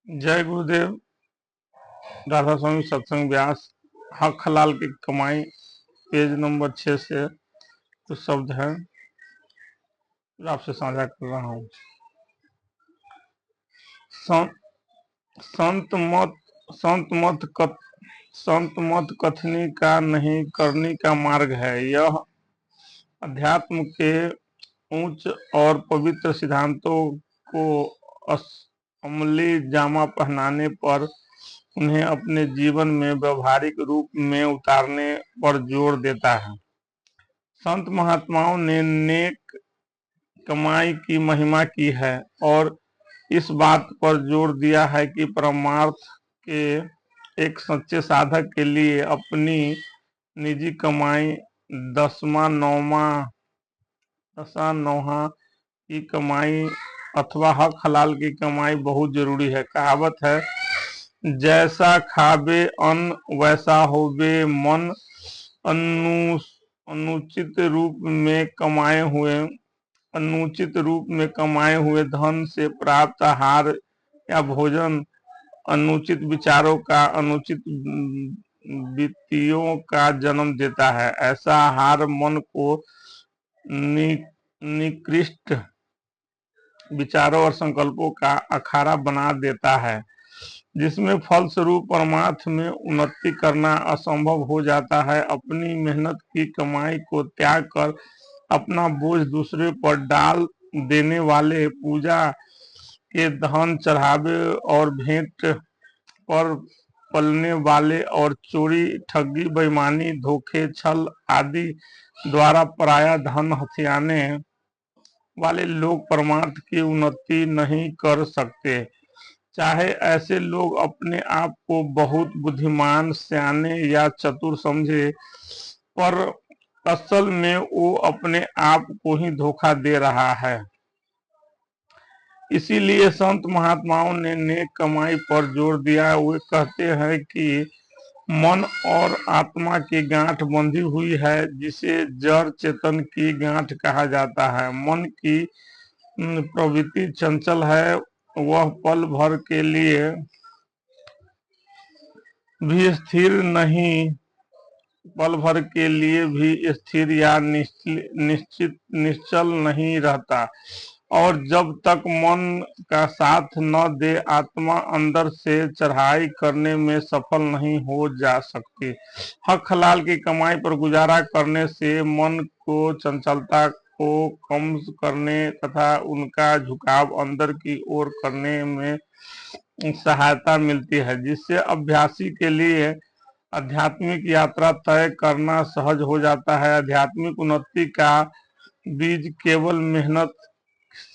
जय गुरुदेव। राधा स्वामी सत्संग व्यास हक हलाल की कमाई पेज नंबर 6 से कुछ शब्द हैं जो आपसे साझा कर रहा हूँ। सं- संत मत संत मत कथ संत मत कथनी का नहीं करनी का मार्ग है। यह अध्यात्म के उच्च और पवित्र सिद्धांतों को अमली जामा पहनाने पर उन्हें अपने जीवन में व्यवहारिक रूप में उतारने पर जोर देता है। संत महात्माओं ने नेक कमाई की महिमा की है और इस बात पर जोर दिया है कि परमार्थ के एक सच्चे साधक के लिए अपनी निजी कमाई दशा नौहा की कमाई अथवा हक हलाल की कमाई बहुत जरूरी है। कहावत है, जैसा खाबे अन्न वैसा होबे मन। अनु अनुचित रूप में कमाए हुए अनुचित रूप में कमाए हुए धन से प्राप्त आहार या भोजन अनुचित विचारों का अनुचित वित्तियों का जन्म देता है। ऐसा आहार मन को निकृष्ट विचारों और संकल्पों का अखाड़ा बना देता है, जिसमें फलस्वरूप परमार्थ में उन्नति करना असंभव हो जाता है। अपनी मेहनत की कमाई को त्याग कर अपना बोझ दूसरे पर डाल देने वाले, पूजा के धन चढ़ावे और भेंट पर पलने वाले और चोरी ठगी बेईमानी धोखे छल आदि द्वारा पराया धन हथियाने वाले लोग परमार्थ की उन्नति नहीं कर सकते। चाहे ऐसे लोग अपने आप को बहुत बुद्धिमान, सियाने या चतुर समझे, पर असल में वो अपने आप को ही धोखा दे रहा है। इसीलिए संत महात्माओं ने नेक कमाई पर जोर दिया। वे कहते हैं कि मन और आत्मा की गांठ बंधी हुई है, जिसे जड़ चेतन की गांठ कहा जाता है। मन की प्रवृत्ति चंचल है, वह पल भर के लिए भी स्थिर या निश्चल नहीं रहता, और जब तक मन का साथ न दे आत्मा अंदर से चढ़ाई करने में सफल नहीं हो जा सकती। हक हलाल की कमाई पर गुजारा करने से मन को चंचलता को कम करने तथा उनका झुकाव अंदर की ओर करने में सहायता मिलती है, जिससे अभ्यासी के लिए आध्यात्मिक यात्रा तय करना सहज हो जाता है। आध्यात्मिक उन्नति का बीज केवल मेहनत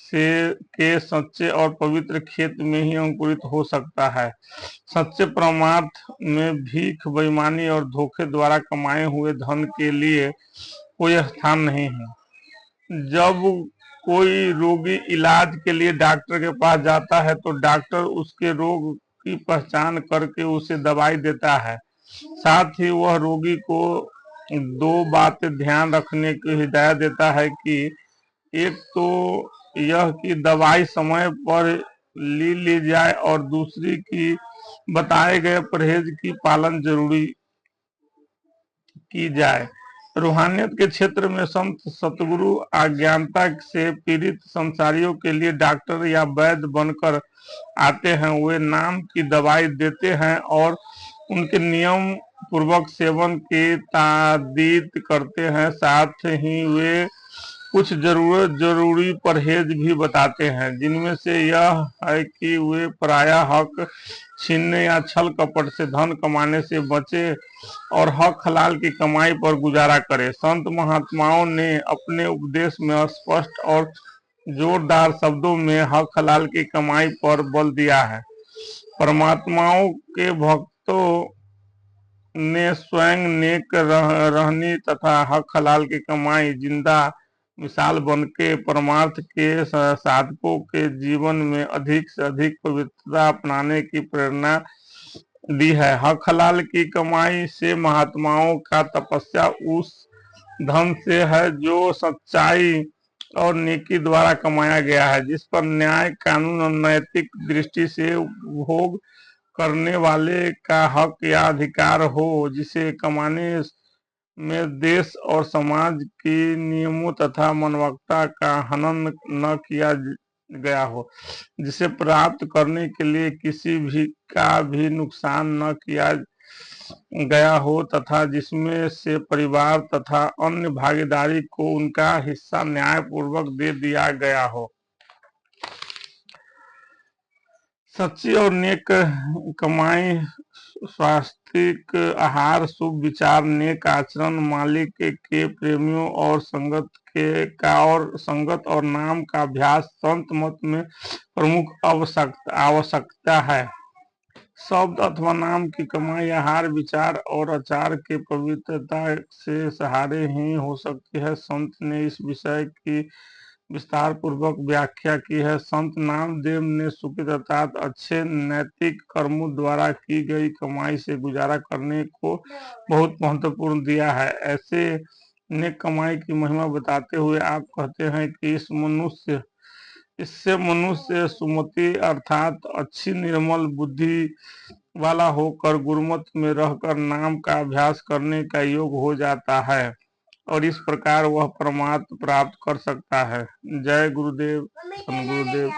से के सच्चे और पवित्र खेत में ही अंकुरित हो सकता है। सच्चे परमार्थ में भीख, बेईमानी और धोखे द्वारा कमाए हुए धन के लिए कोई स्थान नहीं है। जब कोई रोगी इलाज के लिए डॉक्टर के पास जाता है तो डॉक्टर उसके रोग की पहचान करके उसे दवाई देता है। साथ ही वह रोगी को दो बातें ध्यान रखने की हिदायत देता है कि एक तो यह कि दवाई समय पर ली जाए, और दूसरी कि बताए गए परहेज की पालन जरूरी की जाए। रूहानियत के क्षेत्र में संत सतगुरु अज्ञानता से पीड़ित संसारियों के लिए डॉक्टर या वैद्य बनकर आते हैं। वे नाम की दवाई देते हैं और उनके नियम पूर्वक सेवन की ताकीद करते हैं। साथ ही वे कुछ जरूरी परहेज भी बताते हैं, जिनमें से यह है कि वे पराया हक छीनने या छल कपट से धन कमाने से बचे और हक हलाल की कमाई पर गुजारा करें। संत महात्माओं ने अपने उपदेश में स्पष्ट और जोरदार शब्दों में हक हलाल की कमाई पर बल दिया है। परमात्माओं के भक्तों ने स्वयं नेक रहनी तथा हक हलाल की कमाई जिंदा मिसाल बनके परमार्थ के साधकों के जीवन में अधिक से अधिक पवित्रता अपनाने की प्रेरणा दी है। हक हलाल की कमाई से महात्माओं का तपस्या उस धन से है जो सच्चाई और नेकी द्वारा कमाया गया है, जिस पर न्याय, कानून और नैतिक दृष्टि से भोग करने वाले का हक या अधिकार हो, जिसे कमाने में देश और समाज के नियमों तथा मानवता का हनन न किया गया हो, जिसे प्राप्त करने के लिए किसी भी का भी नुकसान न किया गया हो तथा जिसमें से परिवार तथा अन्य भागीदारी को उनका हिस्सा न्यायपूर्वक दे दिया गया हो। सच्ची और नेक कमाई, स्वास्थ्यिक आहार, शुभ विचार, नेक आचरण, मालिक के प्रेमियों और संगत और नाम का अभ्यास संत मत में प्रमुख आवश्यकता है। शब्द अथवा नाम की कमाई आहार, विचार और आचार के पवित्रता से सहारे ही हो सकती है। संत ने इस विषय की विस्तार पूर्वक व्याख्या की है। संत नामदेव ने सुकृत अर्थात अच्छे नैतिक कर्मों द्वारा की गई कमाई से गुजारा करने को बहुत महत्वपूर्ण दिया है। ऐसे नेक कमाई की महिमा बताते हुए आप कहते हैं कि इससे मनुष्य सुमति अर्थात अच्छी निर्मल बुद्धि वाला होकर गुरुमत में रहकर नाम का अभ्यास करने का योग हो जाता है और इस प्रकार वह परमात्मा प्राप्त कर सकता है। जय गुरुदेव, धन गुरुदेव।